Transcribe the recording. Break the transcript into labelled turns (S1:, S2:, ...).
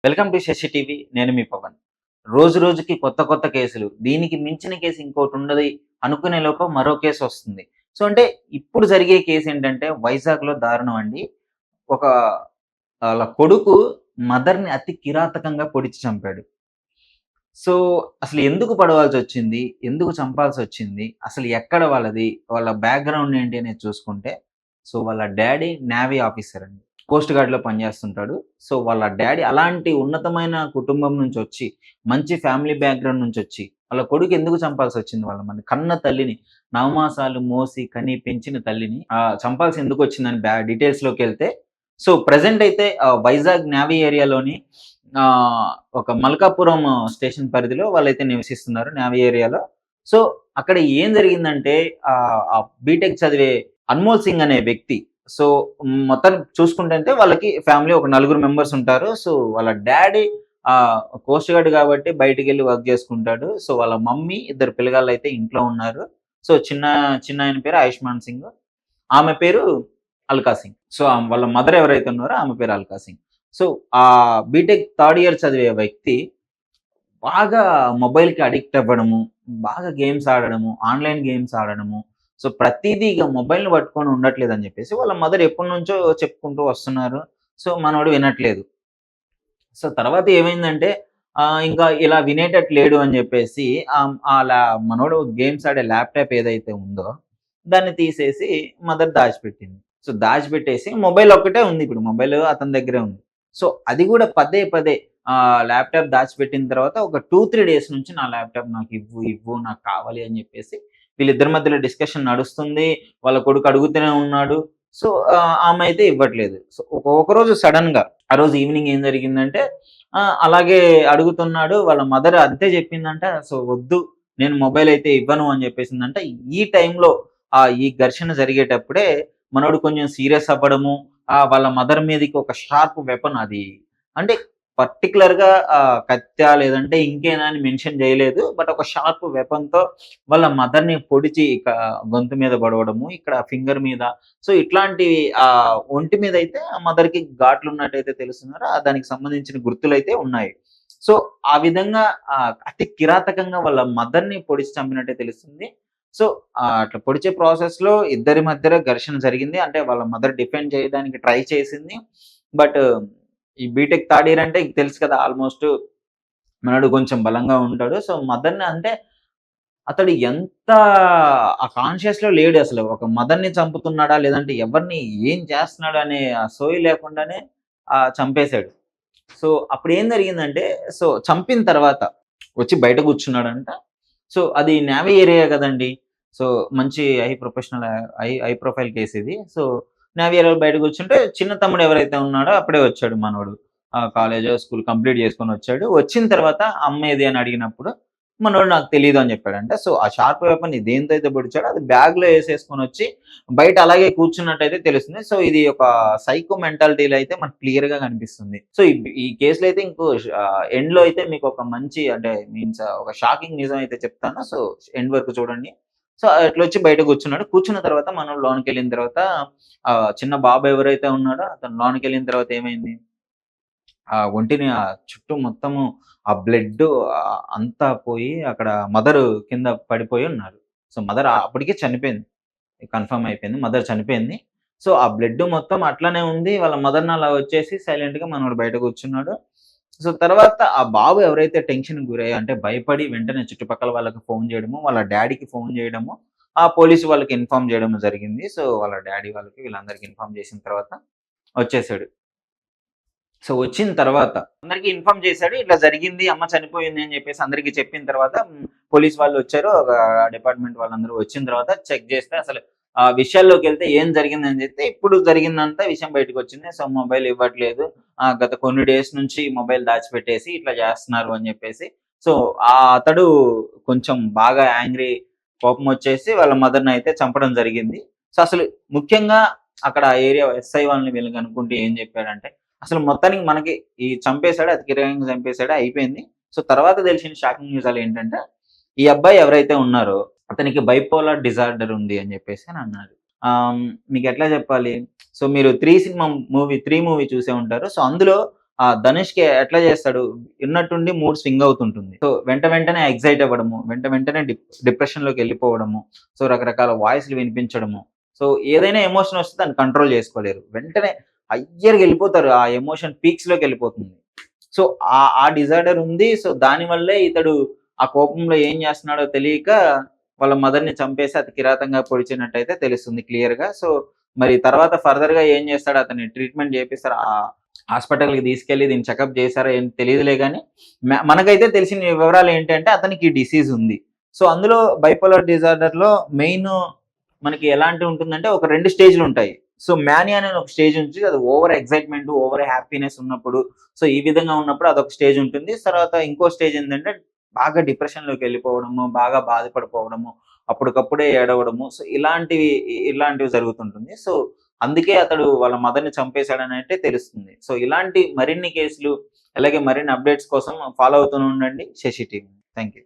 S1: Welcome to Shashi TV. నేను మీ పవన్. రోజు రోజుకి కొత్త కొత్త కేసులు. దీనికి మించిన కేసు ఇంకోటి ఉండది అనుకునే లోపు మరో కేసు వస్తుంది. అంటే ఇప్పుడు జరిగే కేసు ఏంటంటే వైజాగ్‌లో దారుణం అండి. ఒక ఆళ్ళ కొడుకు మదర్‌ని అతి కిరాతకంగా పొడిచి చంపాడు. సో అసలు ఎందుకు పొడవాల్సొచ్చింది? ఎందుకు చంపాల్సొచ్చింది? అసలు ఎక్కడ వాళ్ళది? వాళ్ళ బ్యాక్‌గ్రౌండ్ ఏంటి అనేది చూసుకుంటే, వాళ్ళ డ్యాడీ నేవీ ఆఫీసర్ అండి. కోస్ట్ గార్డ్‌లో పనిచేస్తుంటాడు. వాళ్ళ డ్యాడీ అలాంటి ఉన్నతమైన కుటుంబం నుంచొచ్చి, మంచి ఫ్యామిలీ బ్యాక్‌గ్రౌండ్ నుంచొచ్చి, వాళ్ళ కొడుకు ఎందుకు చంపాల్సొచ్చింది మన కన్న తల్లిని, నవమాసాలు మోసి, కని, పెంచిన తల్లిని చంపాల్సి ఎందుకొచ్చిందని డీటెయిల్స్‌లోకెళ్తే, ప్రెజెంట్ అయితే వైజాగ్ నేవీ ఏరియాలోని ఒక మల్కాపురం స్టేషన్ పరిధిలో వాళ్ళైతే నివసిస్తున్నారు నేవీ ఏరియాలో. సో, అక్కడ ఏం జరిగిందంటే బీటెక్ చదివే అన్మోల్ సింగ్ అనే వ్యక్తి సో, మొత్తానికి చూసుకుంటంటే వాళ్ళకి ఫ్యామిలీ ఒక నలుగురు మెంబర్స్ ఉంటారు. వాళ్ళ డ్యాడీ కోస్ట్ గార్డ్ కాబట్టి బయటికెళ్ళి వర్క్ చేసుకుంటాడు. వాళ్ళ మమ్మీ, ఇద్దరు పిల్లగాళ్ళైతే ఇంట్లో ఉన్నారు. చిన్నాయన పేరు ఆయుష్మాన్ సింగ్. ఆమె పేరు అల్కా సింగ్. వాళ్ళ మదర్ ఎవరైతే ఉన్నారో ఆమె పేరు Alka Singh. So, B Tech third year చదివే వ్యక్తి బాగా మొబైల్‌కి అడిక్ట్ అవ్వడము, బాగా గేమ్స్ ఆడడము, ఆన్‌లైన్ గేమ్స్ ఆడడము. ప్రతీదీ ఇగ మొబైల్‌ని పట్టుకొని ఉండట్లేదని జెప్పేసి వాళ్ళ మదర్ ఎప్పటినుంచో చెప్పుకుంటూ వస్తున్నారు. మనోడు వినట్లేదు. తర్వాత ఏమైందంటే ఇంకా ఇలా వినేటట్టు లేడు అని జెప్పేసి ఆహ్, ఆహ్, లా మనోడు గేమ్స్ ఆడే ల్యాప్‌టాప్ ఏదైతే ఉందో దాన్ని తీసేసి మదర్ దాచిపెట్టింది. దాచిపెట్టేసి మొబైల్ ఒక్కటే ఉంది. ఇప్పుడు మొబైల్ అతని దగ్గరే ఉంది. అది గూడా పదే పదే ల్యాప్‌టాప్ దాచిపెట్టిన తర్వాత ఒక 2, 3 డేస్ నుంచి నా ల్యాప్‌టాప్ ఇవ్వు నాకు కావాలి అని జెప్పేసి వీళ్ళిద్దరి మధ్యలో డిస్కషన్ నడుస్తుంది. వాళ్ళ కొడుకు అడుగుతూనే ఉన్నాడు. ఆమె అయితే ఇవ్వట్లేదు. ఒకరోజు సడెన్‌గా ఆ రోజు ఈవినింగ్ ఏం జరిగిందంటే అలాగే అడుగుతున్నాడు. వాళ్ళ మదర్ అంతే జెప్పిందంట. వద్దు నేను మొబైల్ అయితే ఇవ్వను అని జెప్పేసిందంట. ఈ టైంలో ఈ ఘర్షణ జరిగేటప్పుడే మనోడు కొంచెం సీరియస్ అవ్వడము, వాళ్ళ మదర్ మీదకి ఒక షార్ప్ వెపన్ అది అంటే పర్టిక్యులర్‌గా కత్తా లేదంటే ఇంకేనా అని మెన్షన్ జేయలేదు. బట్ ఒక షార్ప్ వెపన్‌తో వాళ్ళ మదర్‌ని పొడిచి గొంతు మీద బడవడము, ఇక్కడ ఫింగర్ మీద ఇట్లాంటివి ఒంటి మీదయితే ఆ మదర్‌కి ఘాట్లున్నట్టయితే తెలుస్తున్నారు. దానికి సంబంధించిన గుర్తులైతే ఉన్నాయి. సో, ఆ విధంగా అతి కిరాతకంగా వాళ్ళ మదర్‌ని పొడిచి చంపినట్టే తెలుస్తుంది. అట్లా పొడిచే ప్రాసెస్‌లో ఇద్దరి మధ్యలో ఘర్షణ జరిగింది. అంటే వాళ్ళ మదర్ డిఫెండ్ చేయడానికి ట్రై చేసింది. బట్ ఈ బీటెక్ థర్డ్ ఇయర్ అంటే తెలుసు కదా! ఆల్‌మోస్ట్ మనోడు కొంచెం బలంగా ఉంటాడు. మదర్‌ని అంటే అతడు ఎంత కాన్షియస్‌లో లేడసలు. ఒక మదర్‌ని చంపుతున్నాడా? లేదంటే ఎవరిని ఏం చేస్తున్నాడు అనే సోయి లేకుండానే చంపేసాడు. అప్పుడేం జరిగిందంటే చంపిన తర్వాత వచ్చి బయట కూర్చున్నాడంట. అది నేవీ ఏరియా గదండీ! సో, మంచి హై ప్రొఫైల్ కేస్ ఇది. నేవీ ఏరియాలో బయట కూర్చుంటే చిన్న తమ్ముడు ఎవరైతే ఉన్నాడో అప్పుడే వచ్చాడు మనోడు. కాలేజో, స్కూల్ కంప్లీట్ చేసుకొనొచ్చాడు. వచ్చిన తర్వాత అమ్మేది అని అడిగినప్పుడు మనోడు నాకు తెలీదు అని చెప్పాడంట. ఆ షార్ప్ వెపన్ దేనితో అయితే పొడిచాడో అది బ్యాగ్‌లో ఏసేసుకొనొచ్చి బయట అలాగే కూర్చున్నట్టయితే తెలుస్తుంది. ఇది ఒక సైకో మెంటాలిటీలో అయితే మనకు క్లియర్‌గా కనిపిస్తుంది. ఈ కేస్‌లో అయితే ఎండ్‌లో అయితే మీకు ఒక మంచి అంటే ఒక షాకింగ్ నిజం అయితే చెప్తాను. ఎండ్ వరకు చూడండి. అట్లొచ్చి బయట కూర్చున్నాడు. కూర్చున్న తర్వాత మనోడు లోనకెళ్ళిన తర్వాత చిన్న బాబు ఎవరైతే ఉన్నాడో అతను లోనకెళ్ళిన తర్వాత ఏమైంది? ఒంటిని చుట్టూ మొత్తము బ్లడ్డు అంతా పోయి అక్కడ మదరు కింద పడిపోయి ఉన్నారు. మదర్ అప్పటికే చనిపోయింది. కన్ఫర్మ్ అయిపోయింది. మదర్ చనిపోయింది. ఆ బ్లడ్ మొత్తం అట్లనే ఉంది. వాళ్ళ మదర్‌ని అలా వచ్చేసి సైలెంట్‌గా మనోడు బయట కూర్చున్నాడు. తర్వాత ఆ బాబు ఎవరైతే టెన్షన్‌కి గురయ్యి అంటే భయపడి వెంటనే చుట్టుపక్కల వాళ్ళకి ఫోను జేయడము, వాళ్ళ డ్యాడీకి ఫోను జేయడము, ఆ పోలీసు వాళ్ళకి ఇన్ఫార్మ్ జేయడం జరిగింది. వాళ్ళ డ్యాడీ వాళ్ళకి వీళ్ళందరికి ఇన్ఫార్మ్ చేసిన తర్వాత వచ్చేసాడు. వచ్చిన తర్వాత అందరికి ఇన్ఫార్మ్ చేసాడు. ఇట్లా జరిగింది. అమ్మ చనిపోయింది అని చెప్పేసి అందరికి చెప్పిన తర్వాత పోలీస్ వాళ్ళొచ్చారు. ఒక డిపార్ట్‌మెంట్ వాళ్ళందరూ వచ్చిన తర్వాత చెక్ చేస్తే అసలు విషయాల్లోకెళ్తే ఏం జరిగిందని చెప్తే ఇప్పుడు జరిగిందంతా విషయం బయటకొచ్చింది. మొబైల్ ఇవ్వట్లేదు. గత కొన్ని డేస్ నుంచి మొబైల్ దాచిపెట్టేసి ఇట్లా చేస్తున్నారు అని చెప్పేసి. సో, అతడు కొంచెం బాగా యాంగ్రీ కోపమొచ్చేసి వాళ్ళ మదర్‌నయితే చంపడం జరిగింది. అసలు ముఖ్యంగా అక్కడ ఏరియా ఎస్ఐ వాళ్ళని వీళ్ళని కనుక్కుంటే ఏం చెప్పాడంటే అసలు మొత్తానికి మనకి చంపేసాడు. అతి కిరాకంగా చంపేసాడు. అయిపోయింది. తర్వాత తెలిసిన షాకింగ్ నిజాలేంటంటే, ఈ అబ్బాయి ఎవరైతే ఉన్నారో అతనికి బైపోలార్ డిజార్డర్ ఉంది అని జెప్పేసి అన్నారు. మీకెట్లా జెప్పాలి? మీరు 'త్రీ' మూవీ చూసే ఉంటారు. అందులో ధనుష్‌కి ఎట్లా చేస్తాడు, ఉన్నట్టుండి మూడ్ స్వింగ్ అవుతుంటుంది. సో, వెంటనే ఎక్సైట్ అవ్వడము, వెంటనే డిప్రెషన్‌లోకి వెళ్ళిపోవడము, సో, రకరకాల వాయిస్‌లు వినిపించడము. సో, ఏదైనా ఎమోషన్ వస్తే దాన్ని కంట్రోల్ చేసుకోలేరు. వెంటనే హయ్యర్‌గెళ్ళిపోతారు. ఆ ఎమోషన్ పీక్స్‌లోకెళ్ళిపోతుంది. సో, ఆ డిజార్డర్ ఉంది. సో, దానివల్లే ఇతడు ఆ కోపంలో ఏం చేస్తున్నాడో తెలియక వాళ్ళ మదర్‌ని చంపేసి అతి కిరాతంగా పొడిచినట్టయితే తెలుస్తుంది క్లియర్‌గా. సో, మరి తర్వాత ఫర్దర్‌గా ఏం చేస్తాడు, అతన్ని ట్రీట్‌మెంట్ చేపిస్తారు. హాస్పిటల్‌కి తీసుకెళ్ళి దీన్ని చెకప్ చేసారో ఏం తెలీదులే గానీ, మనకైతే తెలిసిన వివరాలు ఏంటంటే అతనికి ఈ డిసీజ్ ఉంది. సో, అందులో బైపోలార్ డిజార్డర్‌లో మెయిన్ మనకి ఎలాంటి ఉంటుందంటే ఒక 2 స్టేజ్‌లుంటాయి. సో, మానియా అనే ఒక స్టేజ్ ఉంచి అది ఓవర్ ఎక్సైట్‌మెంట్, ఓవర్ హ్యాపీనెస్ ఉన్నప్పుడు, సో, ఈ విధంగా ఉన్నప్పుడు అదొక స్టేజ్ ఉంటుంది. తర్వాత ఇంకో స్టేజ్ ఏందంటే బాగా డిప్రెషన్‌లోకెళ్ళిపోవడము, బాగా బాధపడిపోవడము, అప్పటికప్పుడే ఏడవడము. సో, ఇలాంటివి జరుగుతుంటుంది. సో, అందుకే అతడు వాళ్ళ మదర్‌ని చంపేసాడనైతే తెలుస్తుంది. సో, ఇలాంటి మరిన్ని కేసులు, అలాగే మరిన్ని అప్‌డేట్స్ కోసం ఫాలో అవుతూనే ఉండండి శశి టీవీని. Thank you.